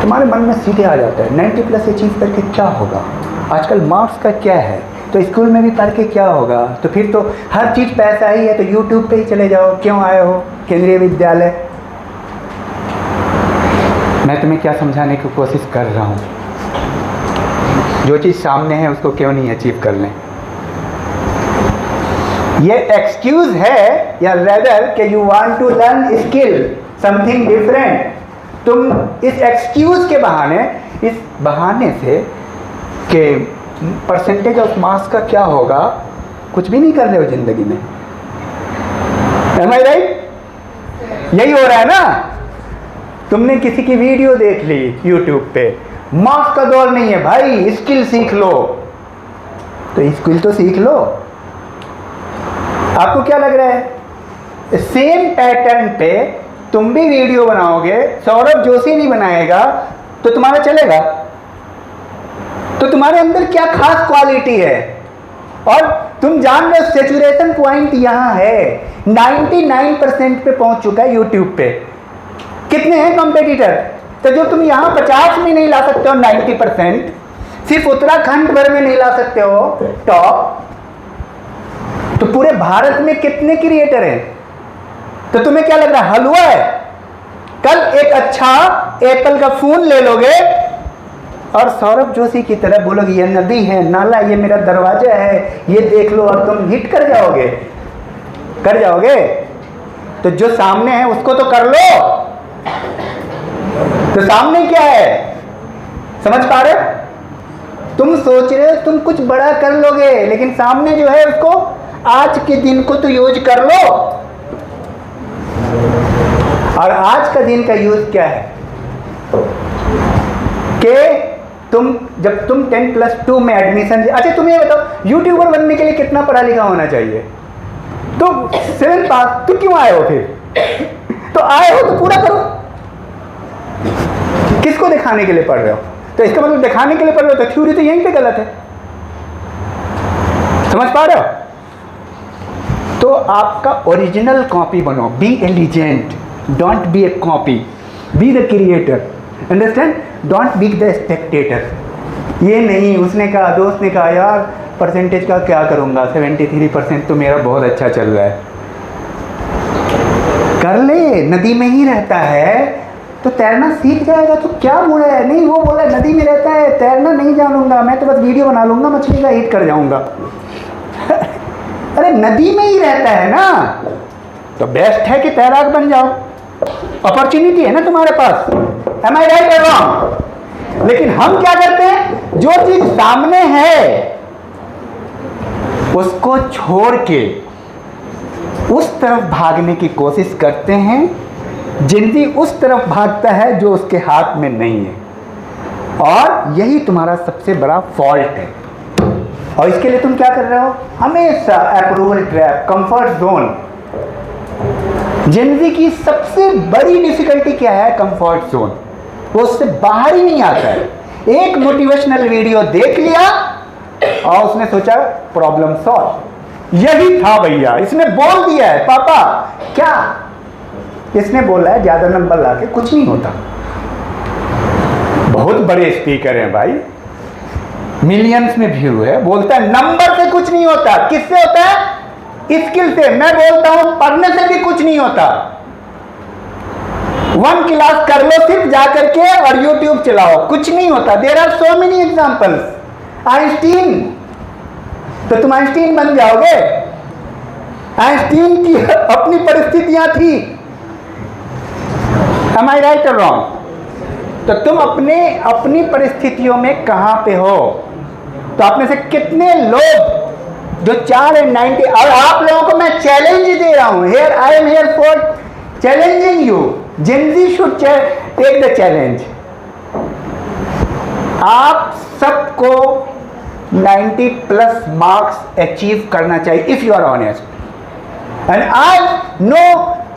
तुम्हारे मन में सीधे आ जाता है 90 प्लस अचीव करके क्या होगा, आजकल मार्क्स का क्या है, तो स्कूल में भी पढ़ के क्या होगा, तो फिर तो हर चीज़ पैसा ही है, तो यूट्यूब पे ही चले जाओ, क्यों आए हो केंद्रीय विद्यालय। मैं तुम्हें क्या समझाने की कोशिश कर रहा हूँ, जो चीज़ सामने है उसको क्यों नहीं अचीव कर लें। ये एक्सक्यूज है या रेदर कि you want to learn skill something different. तुम इस एक्सक्यूज के बहाने, इस बहाने से कि परसेंटेज ऑफ मार्क्स का क्या होगा, कुछ भी नहीं कर रहे हो जिंदगी में। Am I right? यही हो रहा है ना। तुमने किसी की वीडियो देख ली यूट्यूब पे, मार्क्स का दौर नहीं है भाई, स्किल सीख लो, तो स्किल तो सीख लो। आपको क्या लग रहा है सेम पैटर्न पे तुम भी वीडियो बनाओगे, सौरभ जोशी नहीं बनाएगा तो तुम्हारा चलेगा? तो तुम्हारे अंदर क्या खास क्वालिटी है? और तुम जान रहे हो सैचुरेशन पॉइंट यहां है 99% पे पहुंच चुका है यूट्यूब पे। कितने हैं कॉम्पिटिटर? तो जो तुम यहां 50 में नहीं ला सकते हो 90%, सिर्फ उत्तराखंड भर में नहीं ला सकते हो टॉप, तो पूरे भारत में कितने क्रिएटर हैं? तो तुम्हें क्या लग रहा है हलवा है? कल एक अच्छा एप्पल का फोन ले लोगे और सौरभ जोशी की तरह बोलोगे ये नदी है, नाला, ये मेरा दरवाजा है, ये देख लो, और तुम हिट कर जाओगे। कर जाओगे? तो जो सामने है उसको तो कर लो। तो सामने क्या है समझ पा रहे? तुम सोच रहे हो तुम कुछ बड़ा कर लोगे, लेकिन सामने जो है उसको आज के दिन को तो यूज कर लो। और आज का दिन का यूज क्या है कि जब तुम 10+2 में एडमिशन, अच्छा तुम्हें बताओ यूट्यूबर बनने के लिए कितना पढ़ा लिखा होना चाहिए? तो 7 पास, तो क्यों आए हो फिर? तो आए हो तो पूरा करो। किसको दिखाने के लिए पढ़ रहे हो? तो इसका मतलब दिखाने के लिए पढ़ रहे हो तो थ्योरी तो यहीं पे गलत है। समझ पा रहे हो? तो आपका ओरिजिनल कॉपी बनो, be a legend, don't be a copy, be the creator, understand? Don't be the spectator. ये नहीं उसने कहा, दोस्त ने कहा यार परसेंटेज का क्या करूंगा, 73% तो मेरा बहुत अच्छा चल रहा है। कर ले, नदी में ही रहता है तो तैरना सीख जाएगा, तो क्या बुरा है? नहीं वो बोला नदी में रहता है, तैरना नहीं जानूंगा, मैं तो बस वीडियो बना लूंगा, मछली का हिट कर जाऊंगा। अरे नदी में ही रहता है ना, तो बेस्ट है कि तैराक बन जाओ। अपॉर्चुनिटी है ना तुम्हारे पास। Am I right or wrong? लेकिन हम क्या करते हैं, जो चीज सामने है उसको छोड़ के उस तरफ भागने की कोशिश करते हैं। जिंदगी उस तरफ भागता है जो उसके हाथ में नहीं है, और यही तुम्हारा सबसे बड़ा फॉल्ट है। और इसके लिए तुम क्या कर रहे हो? हमेशा अप्रूवल ट्रैप, कंफर्ट जोन। जिंदगी की सबसे बड़ी डिफिकल्टी क्या है? Comfort zone. वो उससे बाहर ही नहीं आता है। एक मोटिवेशनल वीडियो देख लिया और उसने सोचा प्रॉब्लम सॉल्व। यही था भैया, इसने बोल दिया है। पापा क्या इसने बोला है ज्यादा नंबर लाके कुछ नहीं होता। बहुत बड़े स्पीकर हैं भाई, मिलियंस में व्यू है, बोलता है नंबर से कुछ नहीं होता। किससे होता है? स्किल से। मैं बोलता हूं पढ़ने से भी कुछ नहीं होता। 1 क्लास कर लो सिर्फ जाकर के और यूट्यूब चलाओ, कुछ नहीं होता। There are so many examples. Einstein, तो तुम आइंस्टीन बन जाओगे? आइंस्टीन की अपनी परिस्थितियां थी। Am I right or wrong? तो तुम अपनी परिस्थितियों में कहां पे हो? तो आप में से कितने लोग जो 4 and 90, और आप लोगों को मैं चैलेंज दे रहा हूं, here I am here for challenging you. जिंदगी शुड टेक द चैलेंज। आप सबको 90+ मार्क्स अचीव करना चाहिए if you are honest. And I know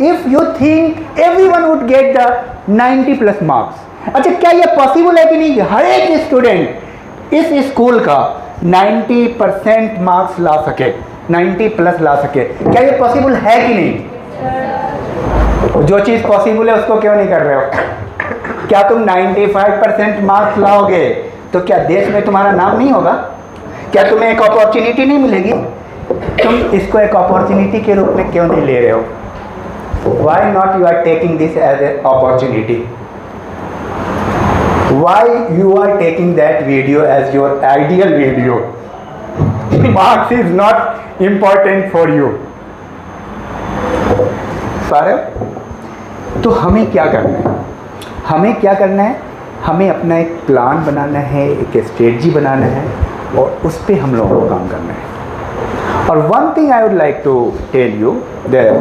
if you think everyone would get the 90+ marks. अच्छा क्या ये पॉसिबल है कि नहीं? हर एक स्टूडेंट इस स्कूल का 90% मार्क्स ला सके, 90+ ला सके। क्या ये पॉसिबल है कि नहीं? जो चीज पॉसिबल है उसको क्यों नहीं कर रहे हो? क्या तुम 95% मार्क्स लाओगे तो क्या देश में तुम्हारा नाम नहीं होगा? क्या तुम्हें एक अपॉर्चुनिटी नहीं मिलेगी? तुम इसको एक अपॉर्चुनिटी के रूप में क्यों नहीं ले रहे हो? Why not you are taking this as an opportunity? Why you are taking that video as your ideal video? Marks is not important for you. सारे तो हमें क्या करना है? हमें क्या करना है? हमें अपना एक प्लान बनाना है, एक स्ट्रेटजी बनाना है और उस पर हम लोगों को काम करना है। और one thing I would like to tell you that,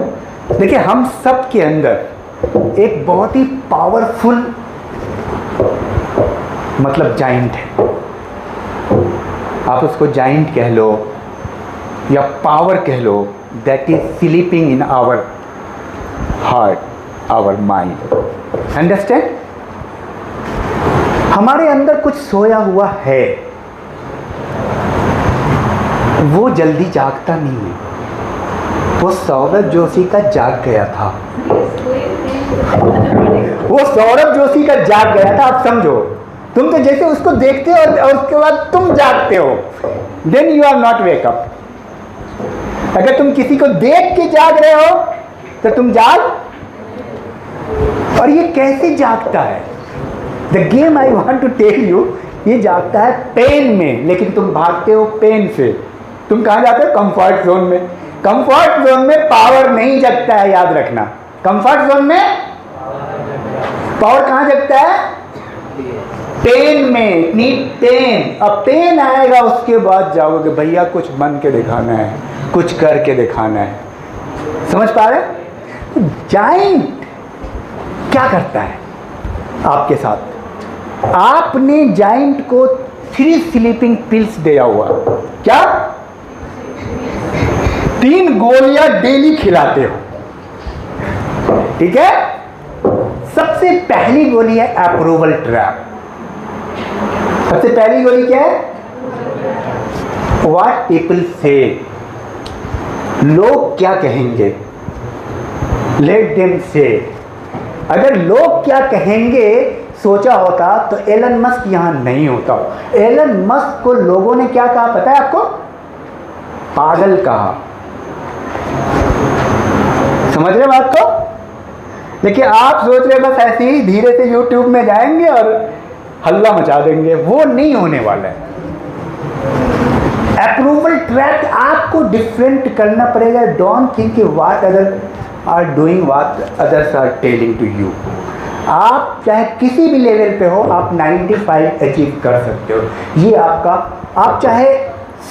देखिए हम सब के अंदर एक बहुत ही पावरफुल मतलब जाइंट है। आप उसको जाइंट कह लो या पावर कह लो, that is sleeping in our heart, our mind. Understand? हमारे अंदर कुछ सोया हुआ है, वो जल्दी जागता नहीं है। वो सौरभ जोशी का जाग गया था, वो सौरभ जोशी का जाग गया था। आप समझो, तुम तो जैसे उसको देखते हो और उसके बाद तुम जागते हो, then you are not wake up. अगर तुम किसी को देख के जाग रहे हो तो तुम जाग, और ये कैसे जागता है? The game I want to tell you, ये जागता है पेन में, लेकिन तुम भागते हो पेन से। तुम कहाँ जाते हो? कंफर्ट जोन में। कंफर्ट जोन में पावर नहीं जगता है, याद रखना। कंफर्ट जोन में पावर कहाँ जगता है? पेन में। इतनी पेन, अब पेन आएगा उसके बाद जाओगे भैया कुछ बन के दिखाना है, कुछ करके दिखाना है। समझ पा रहे? जाइंट क्या करता है आपके साथ? आपने जाइंट को 3 स्लीपिंग पिल्स दिया हुआ। क्या? 3 गोलियां डेली खिलाते हो, ठीक है? सबसे पहली गोली है अप्रूवल ट्रैप। सबसे पहली गोली क्या है? व्हाट पीपल से, लोग क्या कहेंगे, लेट देम से। अगर लोग क्या कहेंगे सोचा होता तो एलन मस्क यहां नहीं होता। एलन मस्क को लोगों ने क्या कहा पता है आपको? पागल कहा। समझ रहे बात को? देखिए आप सोच रहे बस ऐसे ही धीरे से यूट्यूब में जाएंगे और हल्ला मचा देंगे, वो नहीं होने वाला है। अप्रूवल ट्रैप आपको डिफरेंट करना पड़ेगा। Don't think what other are doing, what others are telling to you. आप चाहे किसी भी लेवल पे हो, आप 95 अचीव कर सकते हो। ये आपका, आप चाहे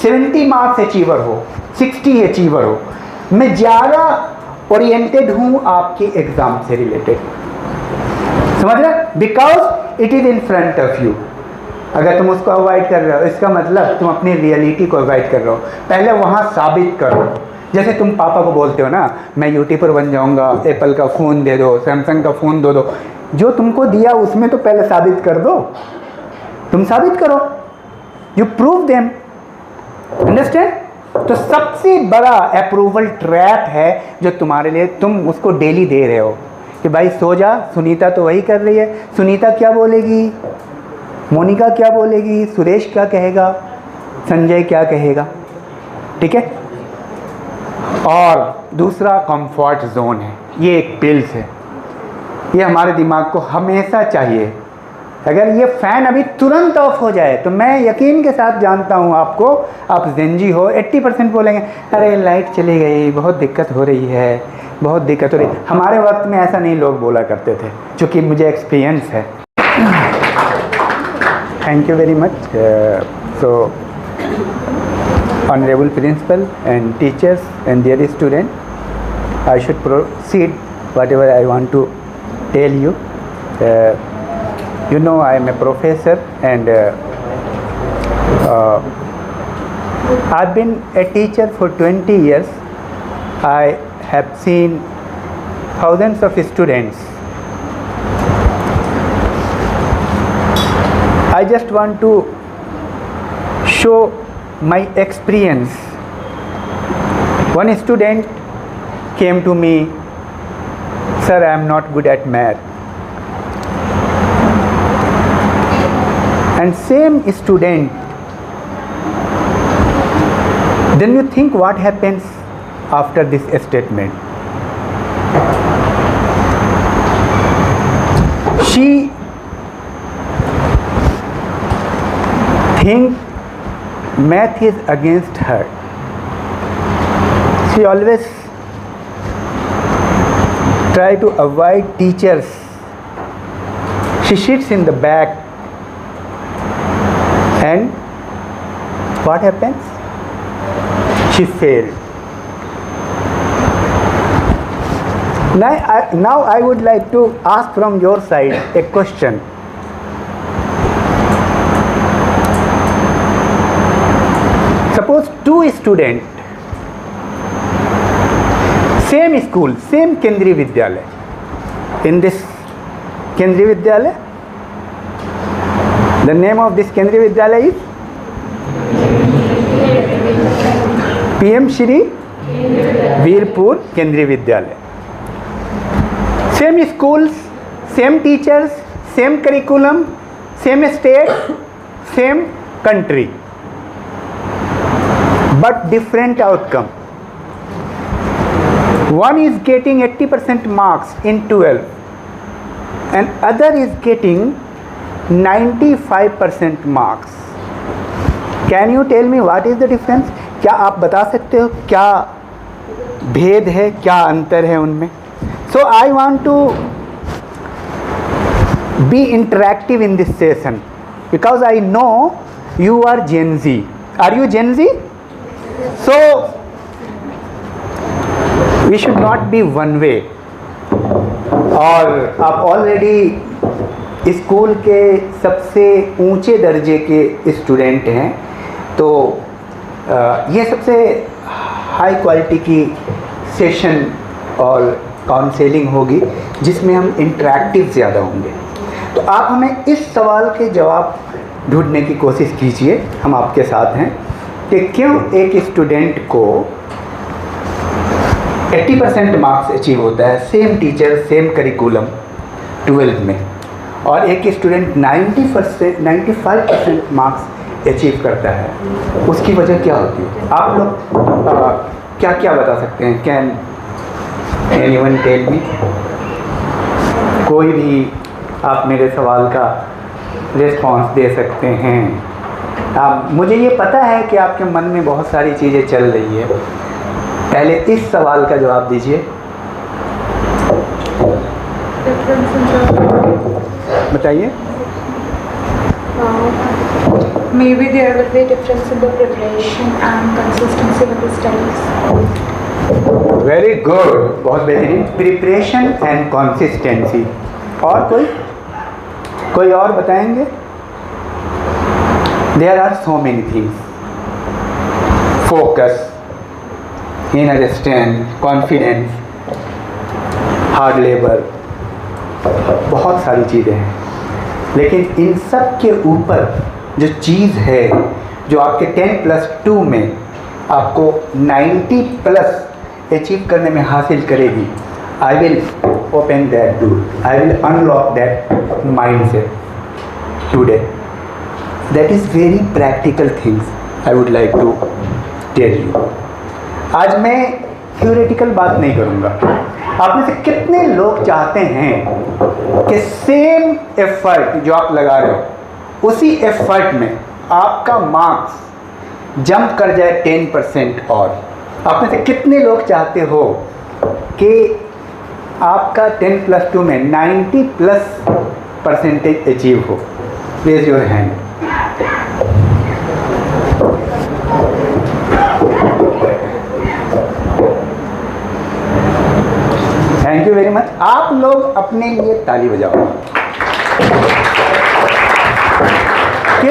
70 मार्क्स अचीवर हो, 60 अचीवर हो। मैं ज़्यादा ओरिएंटेड हूँ आपके एग्जाम से रिलेटेड, समझ रहे? Because it is in front of you. अगर तुम उसको अवॉइड कर रहे हो, इसका मतलब तुम अपनी रियलिटी को अवॉइड कर रहे हो। पहले वहाँ साबित करो। जैसे तुम पापा को बोलते हो ना, मैं यूट्यूबर बन जाऊँगा, एप्पल का फ़ोन दे दो, सैमसंग का फ़ोन दे दो। जो तुमको दिया उसमें तो पहले साबित कर दो। तुम साबित करो, यू प्रूव देम। अंडरस्टैंड? तो सबसे बड़ा अप्रूवल ट्रैप है जो तुम्हारे लिए, तुम उसको डेली दे रहे हो कि भाई सो जा, सुनीता तो वही कर रही है, सुनीता क्या बोलेगी, मोनिका क्या बोलेगी, सुरेश क्या कहेगा, संजय क्या कहेगा, ठीक है? और दूसरा कंफर्ट जोन है, ये एक पिल्स है, ये हमारे दिमाग को हमेशा चाहिए। अगर ये फ़ैन अभी तुरंत ऑफ हो जाए तो मैं यकीन के साथ जानता हूँ आपको, आप ज़िंजी हो, 80% बोलेंगे अरे लाइट चली गई, बहुत दिक्कत हो रही है, बहुत दिक्कत हो रही है। हमारे वक्त में ऐसा नहीं लोग बोला करते थे, चूँकि मुझे एक्सपीरियंस है। Thank you very much. So honourable principal and teachers and dear student, I should proceed whatever I want to tell you. You know, I am a professor and I've been a teacher for 20 years. I have seen thousands of students. I just want to show my experience. One student came to me, sir, I am not good at math. and same student, then you think what happens after this statement? She think math is against her. She always try to avoid teachers. She sits in the back, and what happens? She failed. Now I would like to ask from your side a question. Suppose two students, same school, same Kendriya Vidyalaya. In this Kendriya Vidyalaya, the name of this Kendriya Vidyalaya is PM Shri Veerpur Kendriya Vidyalaya. Same schools, same teachers, same curriculum, same state, same country, but different outcome. One is getting 80% marks in 12 and other is getting 95% marks. Can you tell me what is the difference? क्या आप बता सकते हो क्या भेद है, क्या अंतर है उनमें? So I want to be interactive in this session because I know you are Gen Z. Are you Gen Z? So we should not be one way. और आप ऑलरेडी स्कूल के सबसे ऊंचे दर्जे के स्टूडेंट हैं, तो ये सबसे हाई क्वालिटी की सेशन और काउंसलिंग होगी जिसमें हम इंटरैक्टिव ज़्यादा होंगे। तो आप हमें इस सवाल के जवाब ढूंढने की कोशिश कीजिए, हम आपके साथ हैं, कि क्यों एक स्टूडेंट को 80% मार्क्स अचीव होता है, same teacher same curriculum 12th में, और एक स्टूडेंट 95% मार्क्स अचीव करता है, उसकी वजह क्या होती है? आप लोग क्या क्या बता सकते हैं? Can anyone tell me? कोई भी आप मेरे सवाल का रिस्पॉन्स दे सकते हैं। मुझे ये पता है कि आपके मन में बहुत सारी चीज़ें चल रही है, पहले इस सवाल का जवाब दीजिए। बताइए। Maybe there will be difference in the preparation and consistency with the studies. Very good, बहुत बेहतरीन। Preparation and consistency. और कोई और बताएंगे? There are so many things, focus, inner strength, confidence, hard labour, बहुत सारी चीज़ें हैं, लेकिन इन सब के ऊपर जो चीज़ है जो आपके 10+2 में आपको 90+ अचीव करने में हासिल करेगी, I will open that door, I will unlock that mind set today. That is very practical things I would like to tell you. आज मैं थ्योरेटिकल बात नहीं करूँगा। आप में से कितने लोग चाहते हैं कि सेम एफर्ट जो आप लगा रहे हो, उसी एफर्ट में आपका मार्क्स जंप कर जाए 10% और? आप में से कितने लोग चाहते हो कि आपका 10+2 में 90+% अचीव हो? Raise your hand. Thank you very much. आप लोग अपने लिए ताली बजाओ कि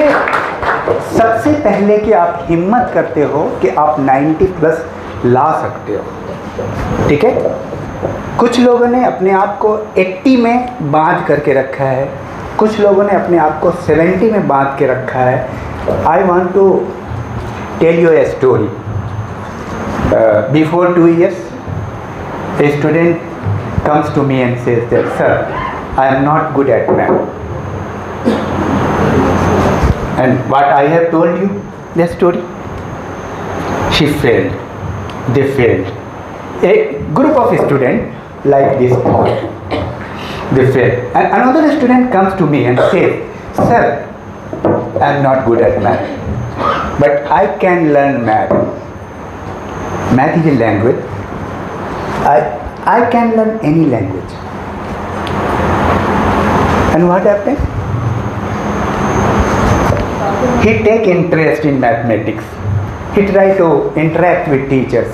सबसे पहले कि आप हिम्मत करते हो कि आप 90+ ला सकते हो। ठीक है, कुछ लोगों ने अपने आप को 80 में बांध करके रखा है, कुछ लोगों ने अपने आप को 70 में बांध के रखा है। I want to tell you a story. Before 2 years a student comes to me and says that, sir, I am not good at math. And what I have told you, the story. She failed. They failed. A group of students like this boy, they failed. And another student comes to me and says, "Sir, I am not good at math, but I can learn math. Math is a language. I can learn any language." And what happened? He take interest in mathematics. He try to interact with teachers.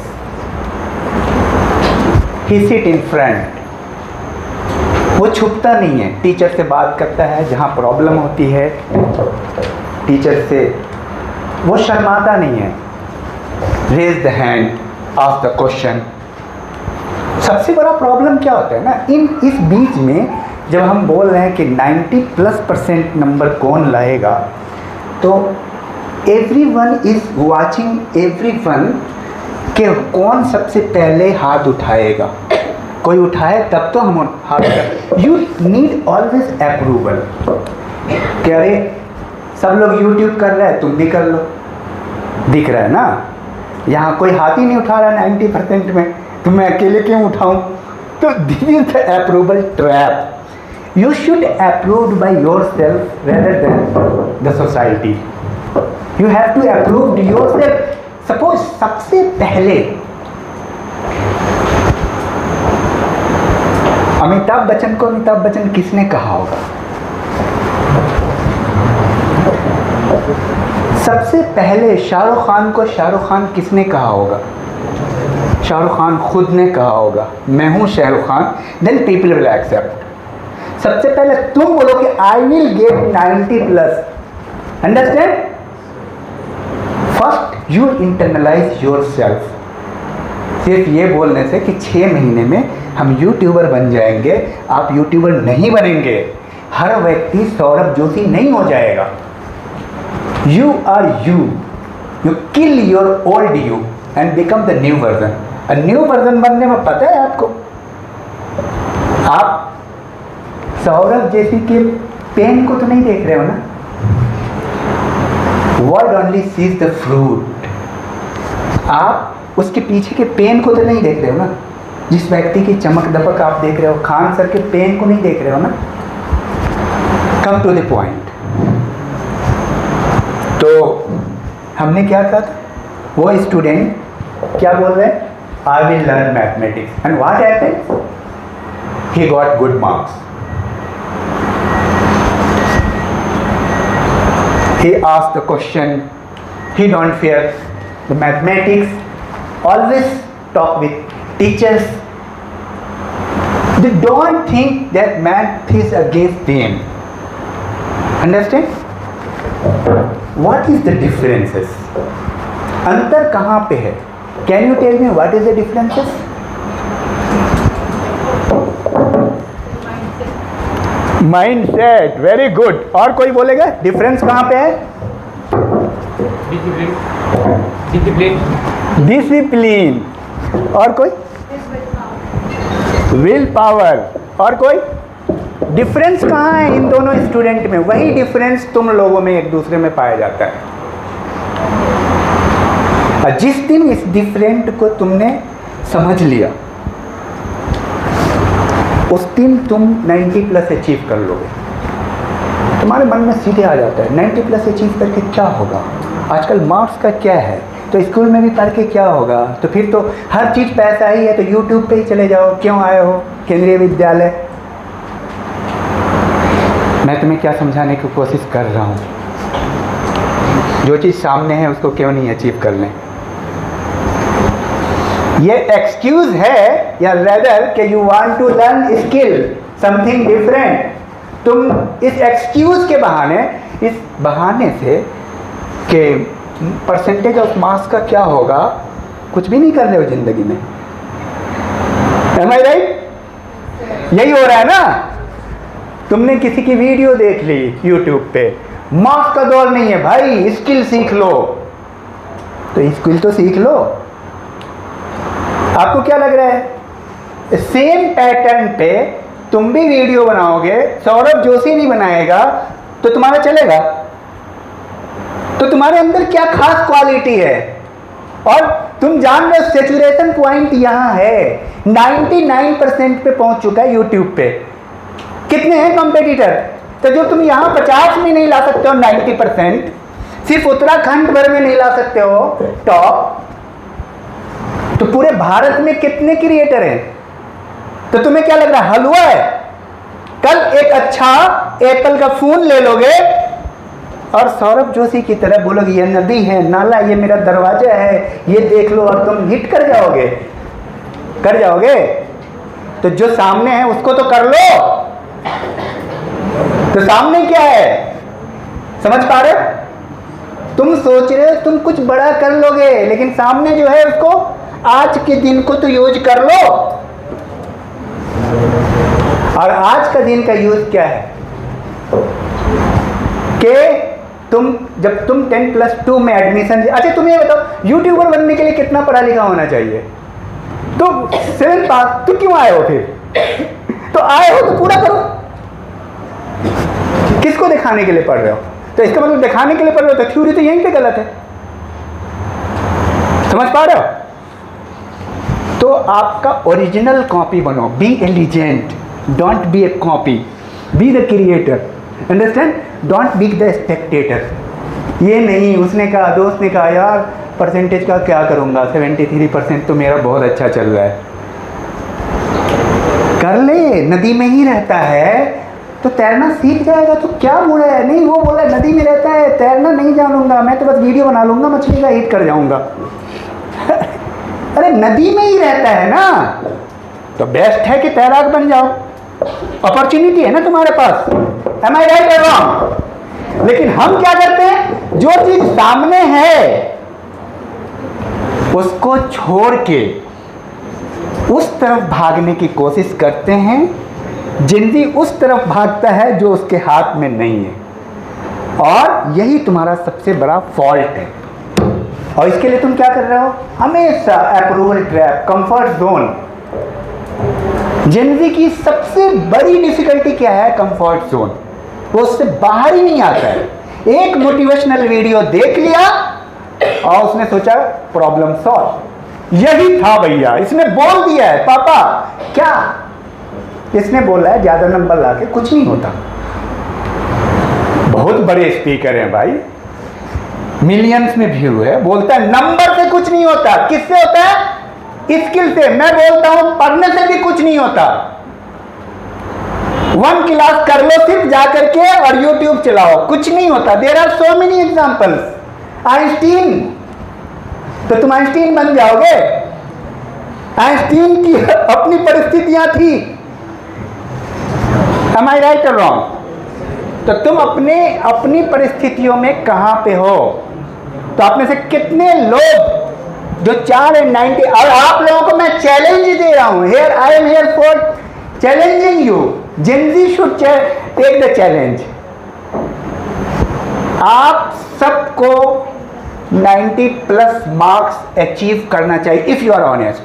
He sit in front. वो छुपता नहीं है, teacher से बात करता है, जहाँ problem होती है टीचर से वो शर्माता नहीं है. Raise the hand, ask the question. सबसे बड़ा प्रॉब्लम क्या होता है ना, इस बीच में जब हम बोल रहे हैं कि 90+% नंबर कौन लाएगा, तो एवरीवन इज वाचिंग एवरीवन कि कौन सबसे पहले हाथ उठाएगा. कोई उठाए तब तो हम हाथ उठाए. You need always approval. कि अरे सब लोग यूट्यूब कर रहे हैं, तुम भी कर लो. दिख रहा है ना, यहाँ कोई हाथ ही नहीं उठा रहा है 90% में, तो मैं अकेले क्यों उठाऊँ. तो this is the approval trap. You should approve by yourself rather than the society. You have to approve yourself. Suppose सबसे पहले अमिताभ बच्चन को अमिताभ बच्चन किसने कहा होगा? सबसे पहले शाहरुख खान को शाहरुख खान किसने कहा होगा? शाहरुख खान खुद ने कहा होगा, मैं हूँ Shahrukh Khan. Then people will accept. सबसे पहले तुम बोलो कि I will get 90+. Understand? First you internalise your self. सिर्फ ये बोलने से कि 6 महीने में हम यूट्यूबर बन जाएंगे, आप यूट्यूबर नहीं बनेंगे. हर व्यक्ति सौरभ जोशी नहीं हो जाएगा. You are you. You kill your old you and become the new version. New version बनने में पता है आपको, आप सौरभ जैसी के पेन को तो नहीं देख रहे हो ना. World only sees the fruit. आप उसके पीछे के पेन को तो नहीं देख रहे हो ना. जिस व्यक्ति की चमक दपक आप देख रहे हो, खान सर के पेन को नहीं देख रहे हो ना. Come to the point. तो हमने क्या कहा था, वो स्टूडेंट क्या बोल रहे हैं, I will learn mathematics. And what happened, he got good marks. He asked the question. He don't fear the mathematics. Always talk with teachers. They don't think that math is against them. Understand? What is the differences? अंतर कहाँ पे है? Can you tell me what is the differences? Mindset. Very good. और कोई बोलेगा difference कहाँ पे है? डिसिप्लिन. और कोई? Will power. और कोई? डिफरेंस कहाँ है इन दोनों स्टूडेंट में? वही डिफरेंस तुम लोगों में एक दूसरे में पाया जाता है. और जिस दिन इस डिफरेंट को तुमने समझ लिया, उस दिन तुम 90+ अचीव कर लोगे. तुम्हारे मन में सीधे आ जाता है 90+ अचीव करके क्या होगा, आजकल मार्क्स का क्या है, तो स्कूल में भी पढ़ के क्या होगा, तो फिर तो हर चीज़ पैसा ही है, तो यूट्यूब पे ही चले जाओ, क्यों आए हो केंद्रीय विद्यालय. मैं तुम्हें क्या समझाने की कोशिश कर रहा हूँ, जो चीज़ सामने है उसको क्यों नहीं अचीव कर लें. ये एक्सक्यूज है या रेदर कि you want to learn skill something different. तुम इस एक्सक्यूज के बहाने, इस बहाने से कि परसेंटेज ऑफ मार्क्स का क्या होगा, कुछ भी नहीं कर रहे हो जिंदगी में. Am I right? यही हो रहा है ना. तुमने किसी की वीडियो देख ली यूट्यूब पे, मार्क्स का दौर नहीं है भाई, स्किल सीख लो. तो स्किल तो सीख लो. आपको क्या लग रहा है, सेम पैटर्न पे तुम भी वीडियो बनाओगे, सौरभ जोशी भी बनाएगा, तो तुम्हारा चलेगा? तो तुम्हारे अंदर क्या खास क्वालिटी है? और तुम जान रहे हो सेचुरेशन पॉइंट यहां है 99% पे पहुंच चुका है यूट्यूब पे। कितने हैं कंपेटिटर? तो जो तुम यहां 50 में नहीं ला सकते हो 90%, सिर्फ उत्तराखंड भर में नहीं ला सकते हो टॉप, तो पूरे भारत में कितने क्रिएटर हैं? तो तुम्हें क्या लग रहा है हलवा है? कल एक अच्छा एप्पल का फोन ले लोगे और सौरभ जोशी की तरह बोलोगे ये नदी है, नाला, ये मेरा दरवाजा है, ये देख लो, और तुम हिट कर जाओगे। कर जाओगे? तो जो सामने है उसको तो कर लो। तो सामने क्या है, समझ पा रहे? तुम सोच रहे हो तुम कुछ बड़ा कर लोगे, लेकिन सामने जो है उसको आज के दिन को तो यूज कर लो। और आज का दिन का यूज क्या है कि जब तुम 10+2 में एडमिशन, अच्छा तुम ये बताओ यूट्यूबर बनने के लिए कितना पढ़ा लिखा होना चाहिए? तो 7 पास, तो क्यों आए हो फिर? तो आए हो तो पूरा करो। किसको दिखाने के लिए पढ़ रहे हो? तो इसका मतलब दिखाने के लिए पढ़ रहे हो तो थ्योरी तो यहीं पे गलत है। समझ पा रहे हो? तो आपका ओरिजिनल कॉपी बनो। Be a legend, don't be a copy, be the creator. Understand? Don't be the spectator. ये नहीं उसने कहा, दोस्त ने कहा यार परसेंटेज का क्या करूंगा, 73% तो मेरा बहुत अच्छा चल रहा है। कर ले, नदी में ही रहता है तो तैरना सीख जाएगा, तो क्या बुरा है? नहीं वो बोला नदी में रहता है, तैरना नहीं जानूंगा, मैं तो बस वीडियो बना लूंगा, मछली का हिट कर जाऊंगा। अरे नदी में ही रहता है ना, तो बेस्ट है कि तैराक बन जाओ। अपॉर्चुनिटी है ना तुम्हारे पास। Am I right or wrong? लेकिन हम क्या करते हैं, जो चीज सामने है उसको छोड़ के उस तरफ भागने की कोशिश करते हैं। जिंदगी उस तरफ भागता है जो उसके हाथ में नहीं है, और यही तुम्हारा सबसे बड़ा फॉल्ट है। और इसके लिए तुम क्या कर रहे हो? हमेशा अप्रूवल ट्रैप, कंफर्ट जोन। जिंदगी की सबसे बड़ी डिफिकल्टी क्या है? Comfort zone. वो उससे बाहर ही नहीं आता है। एक मोटिवेशनल वीडियो देख लिया और उसने सोचा प्रॉब्लम सॉल्व। यही था भैया, इसने बोल दिया है। पापा क्या इसने बोला है? ज्यादा नंबर लाके कुछ नहीं होता। बहुत बड़े स्पीकर हैं भाई, मिलियंस में व्यू है, बोलता है नंबर से कुछ नहीं होता। किससे होता है? स्किल से। मैं बोलता हूं पढ़ने से भी कुछ नहीं होता। 1 क्लास कर लो सिर्फ जाकर के और यूट्यूब चलाओ, कुछ नहीं होता। There are so many examples. Einstein, तो तुम आइंस्टीन बन जाओगे? आइंस्टीन की अपनी परिस्थितियां थी। Am I right or wrong? तो तुम अपनी परिस्थितियों में कहां पे हो? तो आप में से कितने लोग जो 4 and 90, और आप लोगों को मैं चैलेंज दे रहा हूं, here I am here for challenging you. Gen Z should take the challenge. आप सबको 90+ मार्क्स अचीव करना चाहिए if you are honest.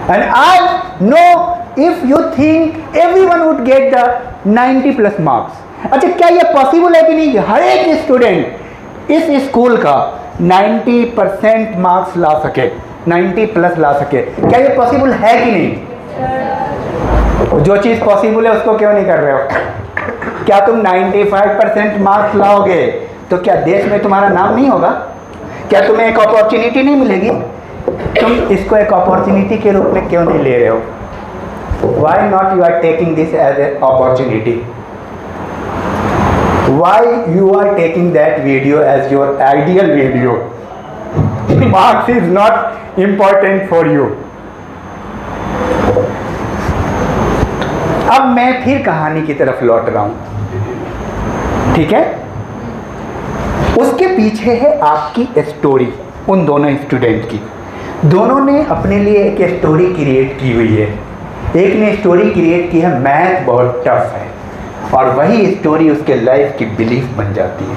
And I know if you think everyone would get the 90+ marks. अच्छा क्या ये पॉसिबल है कि नहीं? हर एक स्टूडेंट इस स्कूल का 90% मार्क्स ला सके, 90+ ला सके। क्या ये पॉसिबल है कि नहीं? जो चीज पॉसिबल है उसको क्यों नहीं कर रहे हो? क्या तुम 95% मार्क्स लाओगे तो क्या देश में तुम्हारा नाम नहीं होगा? क्या तुम्हें एक अपॉर्चुनिटी नहीं मिलेगी? तुम इसको एक अपॉर्चुनिटी के रूप में क्यों नहीं ले रहे हो? Why not you are taking this as an opportunity? Why you are taking that video as your ideal video? Marks is not important for you. अब मैं फिर कहानी की तरफ लौट रहा हूं, ठीक है? उसके पीछे है आपकी स्टोरी, उन दोनों स्टूडेंट की। दोनों ने अपने लिए एक स्टोरी क्रिएट की हुई है। एक ने स्टोरी क्रिएट की है मैथ बहुत टफ है, और वही स्टोरी उसके लाइफ की बिलीफ बन जाती है।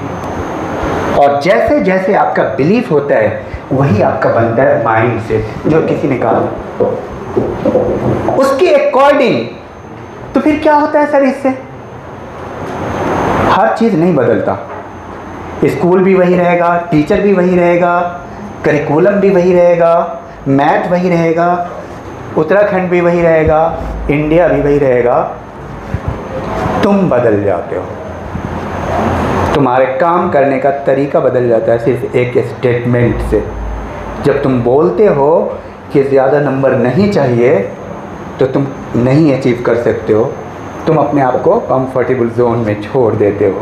और जैसे जैसे आपका बिलीफ होता है वही आपका बनता है माइंड सेट, जो किसी ने कहा उसके अकॉर्डिंग। तो फिर क्या होता है सर इससे? हर चीज नहीं बदलता। स्कूल भी वही रहेगा, टीचर भी वही रहेगा, करिकुलम भी वही रहेगा, मैथ वही रहेगा, उत्तराखंड भी वही रहेगा, इंडिया भी वही रहेगा। तुम बदल जाते हो, तुम्हारे काम करने का तरीका बदल जाता है सिर्फ एक स्टेटमेंट से। जब तुम बोलते हो कि ज़्यादा नंबर नहीं चाहिए तो तुम नहीं अचीव कर सकते हो, तुम अपने आप को कंफर्टेबल जोन में छोड़ देते हो।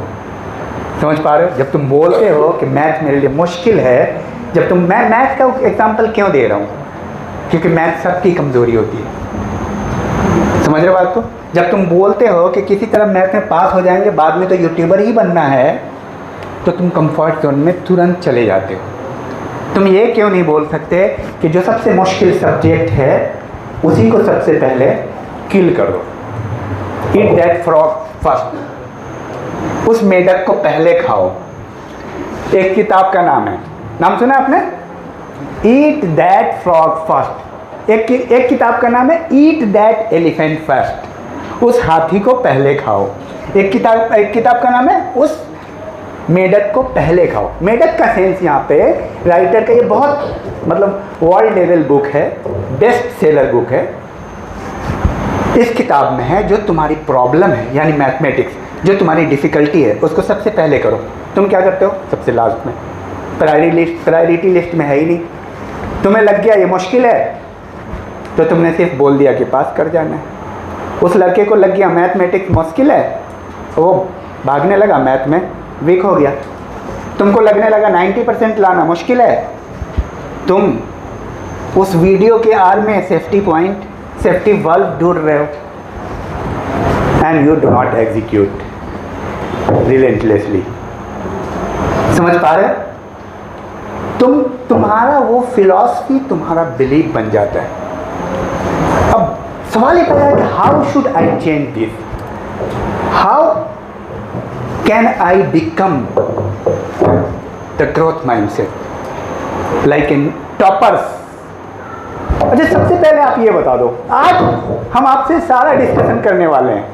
समझ पा रहे हो? जब तुम बोलते हो कि मैथ मेरे लिए मुश्किल है, जब तुम, मैं मैथ का एग्जांपल क्यों दे रहा हूँ, क्योंकि मैथ सबकी कमज़ोरी होती है। समझ रहे हो बात को? जब तुम बोलते हो कि किसी तरह मैथ में पास हो जाएंगे, बाद में तो यूट्यूबर ही बनना है, तो तुम कंफर्ट जोन में तुरंत चले जाते हो। तुम ये क्यों नहीं बोल सकते कि जो सबसे मुश्किल सब्जेक्ट है उसी को सबसे पहले किल कर दो, ईट दैट फ्रॉग फर्स्ट, उस मेढक को पहले खाओ। एक किताब का नाम है, नाम सुना आपने? Eat that frog first. एक किताब का नाम है ईट दैट एलिफेंट फर्स्ट, उस हाथी को पहले खाओ। एक किताब का नाम है उस मेढक को पहले खाओ। मेढक का सेंस यहाँ पे राइटर का, ये बहुत मतलब वर्ल्ड लेवल बुक है, बेस्ट सेलर बुक है। इस किताब में है जो तुम्हारी प्रॉब्लम है यानी मैथमेटिक्स, जो तुम्हारी डिफ़िकल्टी है उसको सबसे पहले करो। तुम क्या करते हो? सबसे लास्ट में, प्रायोरिटी लिस्ट में है ही नहीं। तुम्हें लग गया ये मुश्किल है तो तुमने सिर्फ बोल दिया कि पास कर जाना है। उस लड़के को लग गया मैथमेटिक्स मुश्किल है, वो भागने लगा, मैथ में वीक हो गया। तुमको लगने लगा 90% लाना मुश्किल है, तुम उस वीडियो के आड़ में सेफ्टी पॉइंट, सेफ्टी वाल्व ढूंढ रहे हो, and you do not execute relentlessly. समझ पा रहे? तुम्हारा वो फिलॉसफी तुम्हारा बिलीफ बन जाता है। अब सवाल ये पैदा है कि how should I change this, how can I become the growth mindset like in toppers. अच्छा, सबसे पहले आप ये बता दो, आज हम आपसे सारा डिस्कशन करने वाले हैं।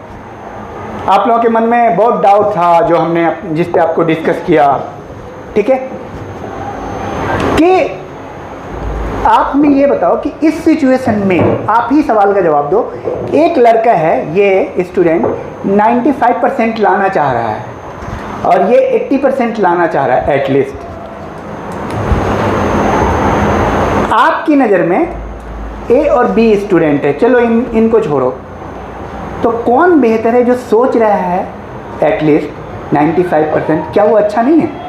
आप लोगों के मन में बहुत डाउट था जो हमने जिस पे आपको डिस्कस किया, ठीक है, कि आप हमें ये बताओ कि इस सिचुएशन में आप ही सवाल का जवाब दो। एक लड़का है, ये स्टूडेंट 95% लाना चाह रहा है और ये 80% लाना चाह रहा है एटलीस्ट। आपकी नज़र में ए और बी स्टूडेंट है, चलो इनको छोड़ो, तो कौन बेहतर है? जो सोच रहा है एटलीस्ट 95%, क्या वो अच्छा नहीं है?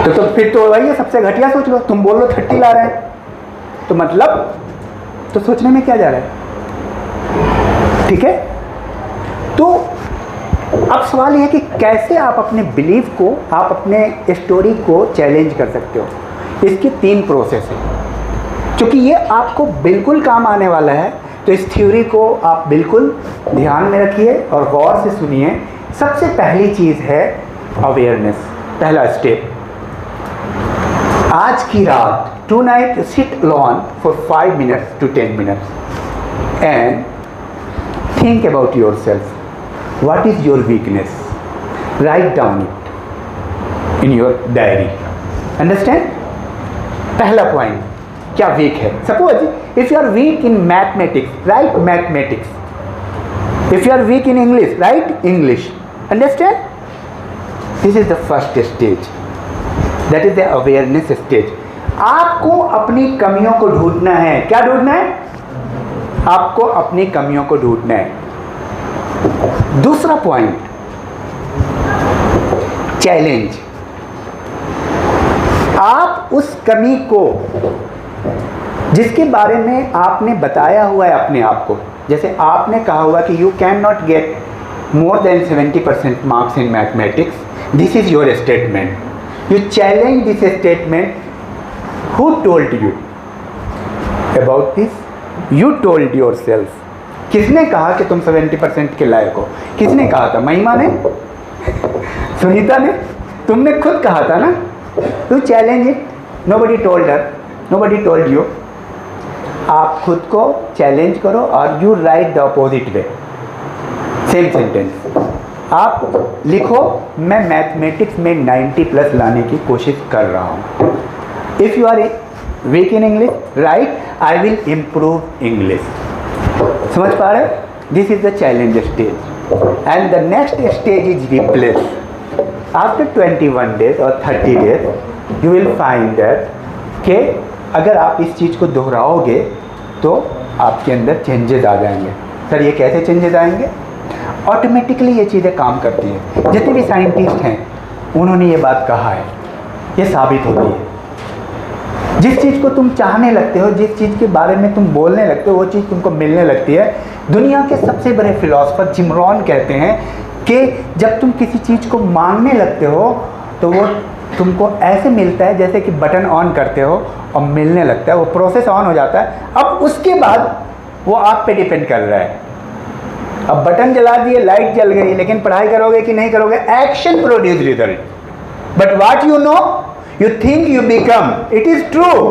तो फिर तो वही है, सबसे घटिया सोच लो। तुम बोल लो 30 ला रहे हैं, तो मतलब तो सोचने में क्या जा रहा है? ठीक है, तो अब सवाल यह है कि कैसे आप अपने बिलीफ को, आप अपने स्टोरी को चैलेंज कर सकते हो। इसकी 3 प्रोसेस है, क्योंकि ये आपको बिल्कुल काम आने वाला है, तो इस थ्योरी को आप बिल्कुल ध्यान में रखिए और गौर से सुनिए। सबसे पहली चीज़ है अवेयरनेस, पहला स्टेप। आज की रात, tonight sit alone for 5 minutes to 10 minutes and think about yourself. What is your weakness? Write down it in your diary. Understand? पहला पॉइंट, क्या वीक है? Suppose if you are weak in mathematics, right mathematics. If you are weak in English, right English. Understand? This is the first stage, that is the awareness stage. आपको अपनी कमियों को ढूंढना है। क्या ढूंढना है? आपको अपनी कमियों को ढूंढना है। दूसरा पॉइंट, चैलेंज। आप उस कमी को जिसके बारे में आपने बताया हुआ है अपने आप को, जैसे आपने कहा हुआ कि you can not get more than 70% marks in mathematics, this is your statement. You challenge this statement. Who told you about this? You told your self. किसने कहा कि तुम 70% के लायक हो? किसने कहा था? महिमा ने? सुनीता ने? तुमने खुद कहा था ना? To challenge it, nobody told her, nobody told you. आप खुद को चैलेंज करो और you write the opposite way, same sentence. आप लिखो मैं मैथमेटिक्स में 90+ लाने की कोशिश कर रहा हूँ. If you are weak in English, right I will improve English. समझ पा रहे? This is the challenge stage. And the next stage is replace. After 21 days और 30 days you will find that कि अगर आप इस चीज़ को दोहराओगे तो आपके अंदर चेंजेस आ जाएंगे. सर ये कैसे चेंजेस आएंगे? ऑटोमेटिकली ये चीज़ें काम करती हैं. जितने भी साइंटिस्ट हैं उन्होंने ये बात कहा है, ये साबित होती है. जिस चीज़ को तुम चाहने लगते हो, जिस चीज़ के बारे में तुम बोलने लगते हो, वो चीज़ तुमको मिलने लगती है. दुनिया के सबसे बड़े फिलोसफर जिम रॉन कहते हैं कि जब तुम किसी चीज़ को मांगने लगते हो तो वो तुमको ऐसे मिलता है जैसे कि बटन ऑन करते हो और मिलने लगता है, वो प्रोसेस ऑन हो जाता है. अब उसके बाद वो आप पे डिपेंड कर रहा है. अब बटन जला दिए, लाइट जल गई, लेकिन पढ़ाई करोगे कि नहीं करोगे? Action produce result. But what you know, you think you become. It is true,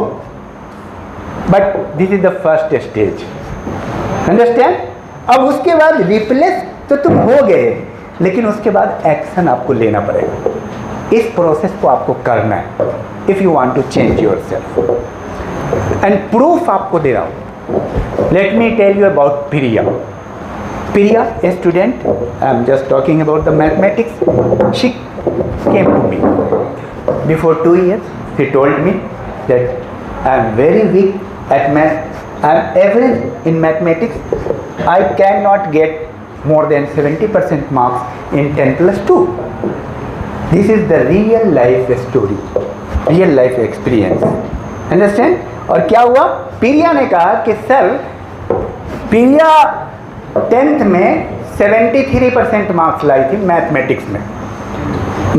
but this is the first stage. Understand? अब उसके बाद रिप्लेस तो तुम हो गए, लेकिन उसके बाद एक्शन आपको लेना पड़ेगा. इस प्रोसेस को आपको करना है if you want to change your self. And proof आपको दे रहा हूँ. Let me tell you about Priya. Priya, a student, I am just talking about the mathematics. She came to me before 2 years. She told me that I am very weak at math. I am average in mathematics. I cannot get more than 70% marks in 10+2. This is the real life story, real life experience. Understand? और क्या हुआ? प्रिया ने कहा कि sir, प्रिया 10th में 73% marks लाई थी mathematics में.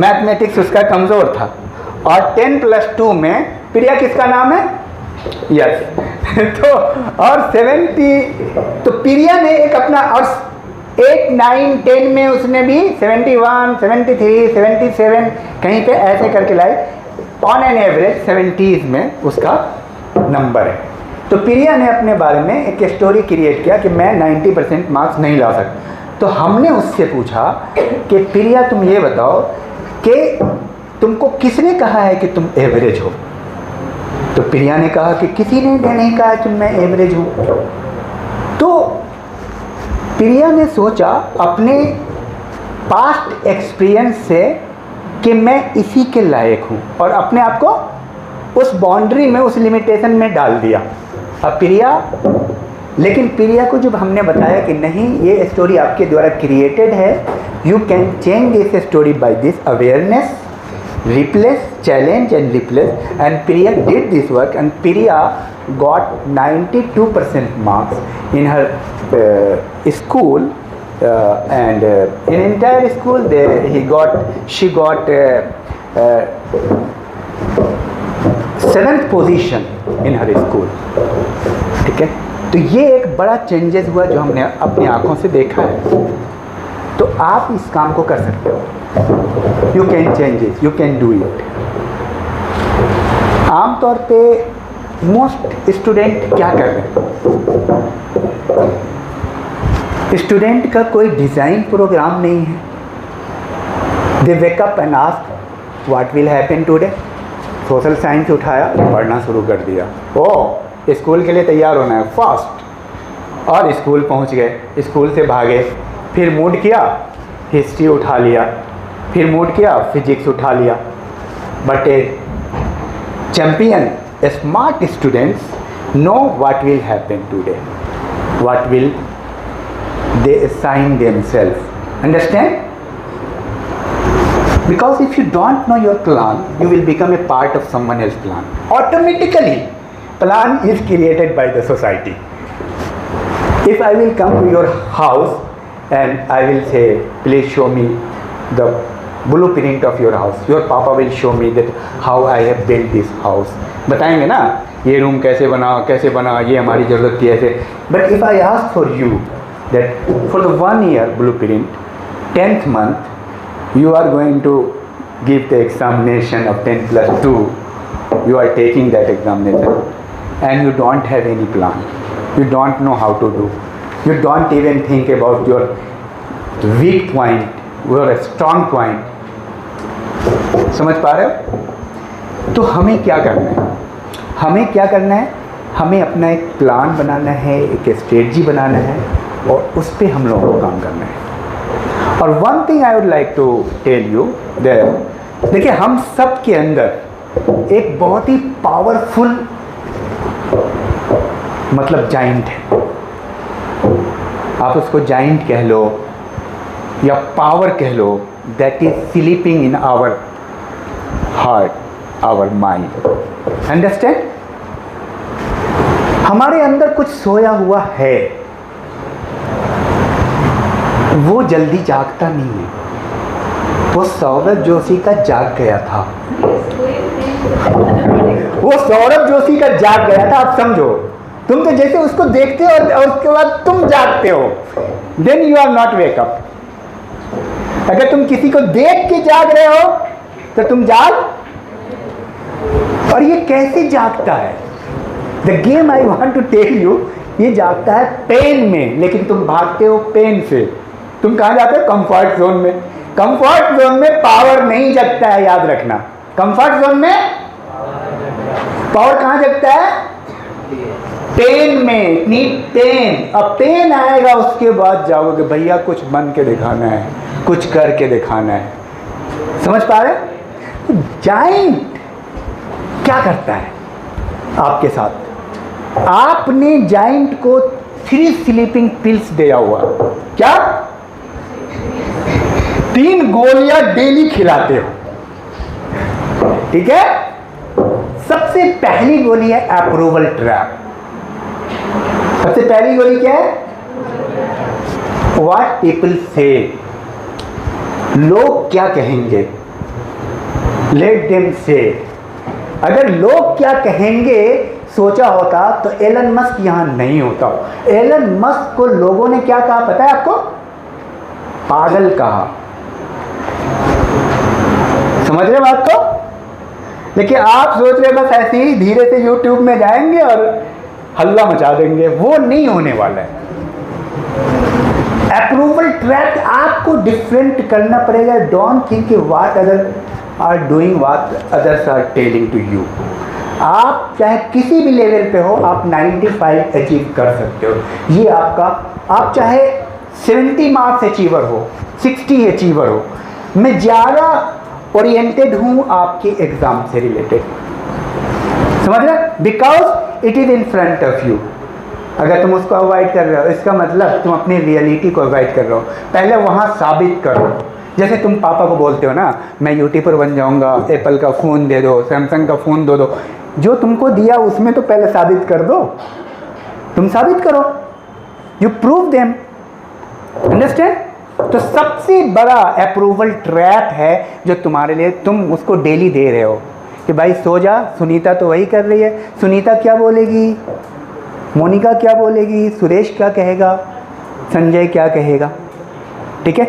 Mathematics उसका कमज़ोर था. और 10+2 में प्रिया किसका नाम है? यस. तो और 70, तो प्रिया ने एक अपना, और 8, 9, 10 में उसने भी 71, 73, 77 कहीं पे ऐसे करके लाई. ऑन एन एवरेज 70s में उसका नंबर है. तो प्रिया ने अपने बारे में एक स्टोरी क्रिएट किया कि मैं 90% मार्क्स नहीं ला सकता. तो हमने उससे पूछा कि प्रिया तुम ये बताओ कि तुमको किसने कहा है कि तुम एवरेज हो? तो प्रिया ने कहा कि किसी ने नहीं कहा कि मैं एवरेज हूँ. तो प्रिया ने सोचा अपने पास्ट एक्सपीरियंस से कि मैं इसी के लायक हूँ, और अपने आप को उस बाउंड्री में, उस लिमिटेशन में डाल दिया. अब प्रिया, लेकिन प्रिया को जब हमने बताया कि नहीं, ये स्टोरी आपके द्वारा क्रिएटेड है, you can change this story by this awareness, replace, challenge and replace, and Priya did this work, and Priya got 92% marks in her school, and in entire school she got 7th position in her school. ठीक है? तो ये एक बड़ा changes हुआ जो हमने अपनी आंखों से देखा है. तो आप इस काम को कर सकते हो. You can change it, you can do it. आमतौर पे मोस्ट स्टूडेंट क्या कर रहे हैं? स्टूडेंट का कोई डिज़ाइन प्रोग्राम नहीं है. They wake up and ask what will happen today. Social science उठाया, पढ़ना शुरू कर दिया. ओह, स्कूल के लिए तैयार होना है फास्ट, और स्कूल पहुंच गए. स्कूल से भागे, फिर मूड किया, हिस्ट्री उठा लिया, फिर मूड किया, फिजिक्स उठा लिया. But a champion, a smart students know what will happen today, what will they assign themselves. Understand? Because if you don't know your plan, you will become a part of someone else's plan. Automatically, plan is created by the society. If I will come to your house and I will say, please show me the blueprint of your house. Your papa will show me that how I have built this house. बताएंगे ना, ये room कैसे बना, ये हमारी ज़रूरत थी ऐसे. But if I ask for you that for the 1 year blueprint, 10th month, you are going to give the examination of 10+2, you are taking that examination and you don't have any plan, you don't know how to do, you don't even think about your weak point, वो strong point. समझ पा रहे हो? तो हमें क्या करना है? हमें क्या करना है? हमें अपना एक प्लान बनाना है, एक स्ट्रेटजी बनाना है और उस पर हम लोगों को काम करना है। और one thing I would like to tell you that, देखिए हम सब के अंदर एक बहुत ही पावरफुल मतलब जाइंट है। आप उसको जाइंट कह लो या पावर कह लो, that is sleeping in our heart, our mind. Understand? हमारे अंदर कुछ सोया हुआ है, वो जल्दी जागता नहीं है। वो सौरभ जोशी का जाग गया था, वो सौरभ जोशी का जाग गया था। आप समझो, तुम तो जैसे उसको देखते हो और उसके बाद तुम जागते हो, then you are not wake up. अगर तुम किसी को देख के जाग रहे हो तो तुम जाग। और ये कैसे जागता है? The game I want to tell you, ये जागता है पेन में, लेकिन तुम भागते हो पेन से। तुम कहाँ जाते हो? कंफर्ट जोन में। कंफर्ट जोन में पावर नहीं जगता है, याद रखना। कंफर्ट जोन में पावर कहाँ जगता है? पेन में। इतनी पेन, अब पेन आएगा उसके बाद जाओगे भैया कुछ बन के दिखाना है, कुछ करके दिखाना है। समझ पा रहे? जाइंट क्या करता है आपके साथ? आपने जाइंट को 3 स्लीपिंग पिल्स दिया हुआ। क्या? 3 गोलियां डेली खिलाते हो, ठीक है? सबसे पहली गोली है अप्रूवल ट्रैप। सबसे पहली गोली क्या है? व्हाट पीपल से, लोग क्या कहेंगे, लेट देम से। अगर लोग क्या कहेंगे सोचा होता तो एलन मस्क यहां नहीं होता। एलन मस्क को लोगों ने क्या कहा पता है आपको? पागल कहा। समझ रहे बात को? देखिए आप सोच रहे बस ऐसे ही धीरे से यूट्यूब में जाएंगे और हल्ला मचा देंगे, वो नहीं होने वाला है। अप्रूवल ट्रैप आपको डिफरेंट करना पड़ेगा। Don't think what other are doing, what others are telling to you. आप चाहे किसी भी लेवल पे हो, आप 95 अचीव कर सकते हो। ये आपका, आप चाहे 70 मार्क्स अचीवर हो, 60 अचीवर हो। मैं ज़्यादा ओरिएंटेड हूँ आपके एग्जाम से रिलेटेड। समझ रहे? Because it is in front of you. अगर तुम उसको अवॉइड कर रहे हो, इसका मतलब तुम अपनी रियलिटी को अवॉइड कर रहे हो। पहले वहाँ साबित करो। जैसे तुम पापा को बोलते हो ना, मैं यूट्यूबर बन जाऊँगा, एप्पल का फ़ोन दे दो, सैमसंग का फ़ोन दे दो। जो तुमको दिया उसमें तो पहले साबित कर दो। तुम साबित करो, यू प्रूव देम। अंडरस्टैंड? तो सबसे बड़ा अप्रूवल ट्रैप है जो तुम्हारे लिए, तुम उसको डेली दे रहे हो कि भाई सो जा, सुनीता तो वही कर रही है, सुनीता क्या बोलेगी, मोनिका क्या बोलेगी, सुरेश क्या कहेगा, संजय क्या कहेगा, ठीक है?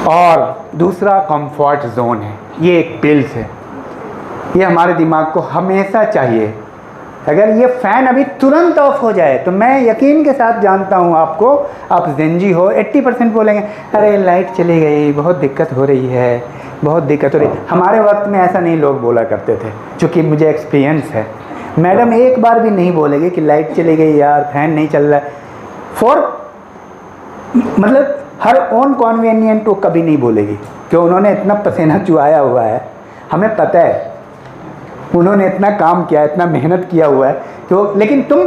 और दूसरा कंफर्ट जोन है, ये एक पिल्स है, ये हमारे दिमाग को हमेशा चाहिए। अगर ये फ़ैन अभी तुरंत ऑफ हो जाए तो मैं यकीन के साथ जानता हूँ आपको, आप ज़िंजी हो, 80% बोलेंगे अरे लाइट चली गई, बहुत दिक्कत हो रही है, बहुत दिक्कत हो रही है। हमारे वक्त में ऐसा नहीं लोग बोला करते थे, चूँकि मुझे एक्सपीरियंस है। मैडम एक बार भी नहीं बोलेगी कि लाइट चली गई यार, फ़ैन नहीं चल रहा है। मतलब हर ओन कॉन्वीनियंट वो कभी नहीं बोलेगी, कि उन्होंने इतना पसीना चुहाया हुआ है, हमें पता है उन्होंने इतना काम किया, इतना मेहनत किया हुआ है तो। लेकिन तुम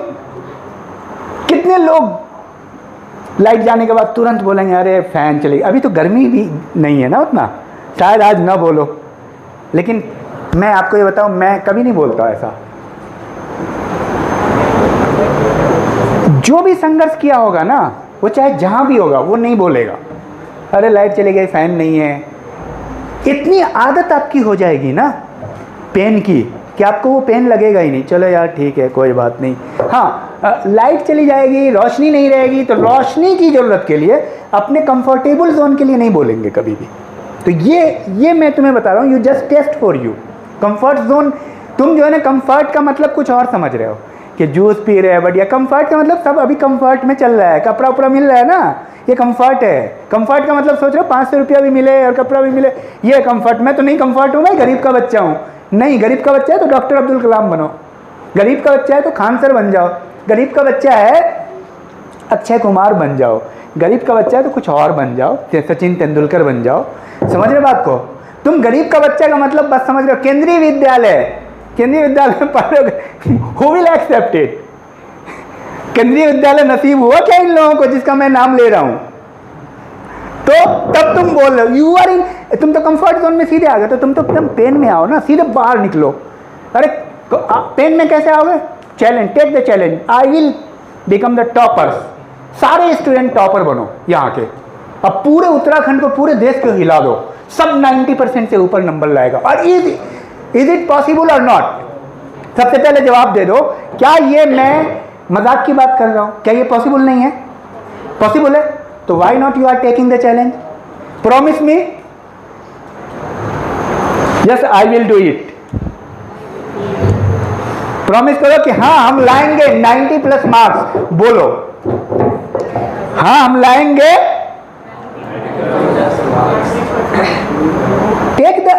कितने लोग लाइट जाने के बाद तुरंत बोलेंगे अरे फ़ैन चलेगी। अभी तो गर्मी भी नहीं है ना उतना, शायद आज ना बोलो, लेकिन मैं आपको ये बताऊं, मैं कभी नहीं बोलता ऐसा। जो भी संघर्ष किया होगा ना, वो चाहे जहाँ भी होगा, वो नहीं बोलेगा अरे लाइट चली गई, फ़ैन नहीं है। इतनी आदत आपकी हो जाएगी ना पेन की कि आपको वो पेन लगेगा ही नहीं। चलो यार ठीक है, कोई बात नहीं। हाँ, लाइट चली जाएगी, रोशनी नहीं रहेगी, तो रोशनी की ज़रूरत के लिए अपने कंफर्टेबल जोन के लिए नहीं बोलेंगे कभी भी। तो ये मैं तुम्हें बता रहा हूँ, you just test for you. Comfort zone, तुम जो है ना, कंफर्ट का मतलब कुछ और समझ रहे हो कि जूस पी रहे हैं बढ़िया। कंफर्ट का मतलब सब अभी कंफर्ट में चल रहा है, कपड़ा उपड़ा मिल रहा है ना, ये कंफर्ट है। कंफर्ट का मतलब सोच रहे हो 500 रुपया भी मिले और कपड़ा भी मिले, ये कंफर्ट। मैं तो नहीं कंफर्ट हूँ भाई, गरीब का बच्चा हूँ। नहीं, गरीब का बच्चा है तो डॉक्टर अब्दुल कलाम बनो, गरीब का बच्चा है तो खान सर बन जाओ, गरीब का बच्चा है अक्षय कुमार बन जाओ, गरीब का बच्चा है तो कुछ और बन जाओ, सचिन तेंदुलकर बन जाओ। समझ रहे बात को? तुम गरीब का बच्चा का मतलब बस समझ रहे हो, केंद्रीय विद्यालय, केंद्रीय विद्यालय में पढ़ोगे, हु विल एक्सेप्ट इट? केंद्रीय विद्यालय नसीब हुआ क्या इन लोगों को जिसका मैं नाम ले रहा हूं? तो तब तुम बोल रहे हो यू आर इन, तुम तो कंफर्ट जोन में सीधे आ गए, तो तुम तो एकदम पेन में आओ ना, सीधे बाहर निकलो। अरे पेन में कैसे आओगे? Challenge, take the challenge, I will become the toppers. सारे स्टूडेंट टॉपर बनो यहाँ के, अब पूरे उत्तराखंड को, पूरे देश को हिला दो, सब 90% से ऊपर नंबर लाएगा। और इज इट पॉसिबल और नॉट? सबसे पहले जवाब दे दो, क्या ये मैं मजाक की बात कर रहा हूं? क्या ये पॉसिबल नहीं है? पॉसिबल है, तो why not you are taking the challenge? Promise me, yes I will do it. Promise करो कि हाँ हम लाएंगे 90+ मार्क्स। बोलो हाँ हम लाएंगे। Take the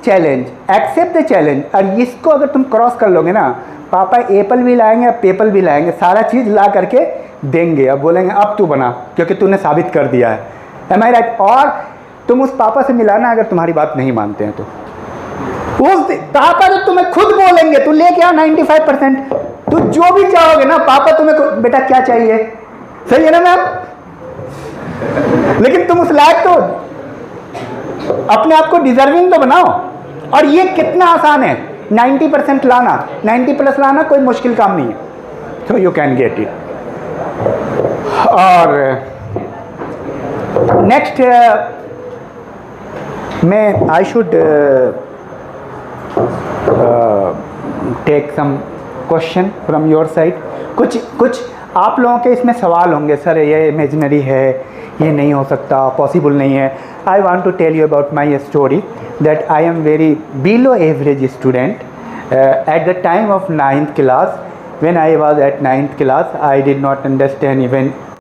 challenge, accept the challenge. और इसको अगर तुम क्रॉस कर लोगे ना, पापा एप्पल भी लाएंगे, पेपल भी लाएंगे, सारा चीज़ ला करके देंगे। अब बोलेंगे अब तू बना, क्योंकि तूने साबित कर दिया है। एम आई राइट? और तुम उस पापा से मिलाना अगर तुम्हारी बात नहीं मानते हैं तो, उस पापा तो तुम्हें खुद बोलेंगे तू लेके आ 95%, तू जो भी चाहोगे ना, पापा तुम्हें बेटा क्या चाहिए, सही है ना मैम? लेकिन तुम उस लायक तो अपने आप को डिजर्विंग तो बनाओ। और ये कितना आसान है 90% लाना, 90+ लाना कोई मुश्किल काम नहीं है, तो यू कैन गेट इट। और नेक्स्ट मैं I should take some question from your side. कुछ आप लोगों के इसमें सवाल होंगे, सर ये इमेजिनरी है, ये नहीं हो सकता, पॉसिबल नहीं है। I want to tell you about my story that I am very below average student at the time of 9th class. When I was at 9th class, I did not understand even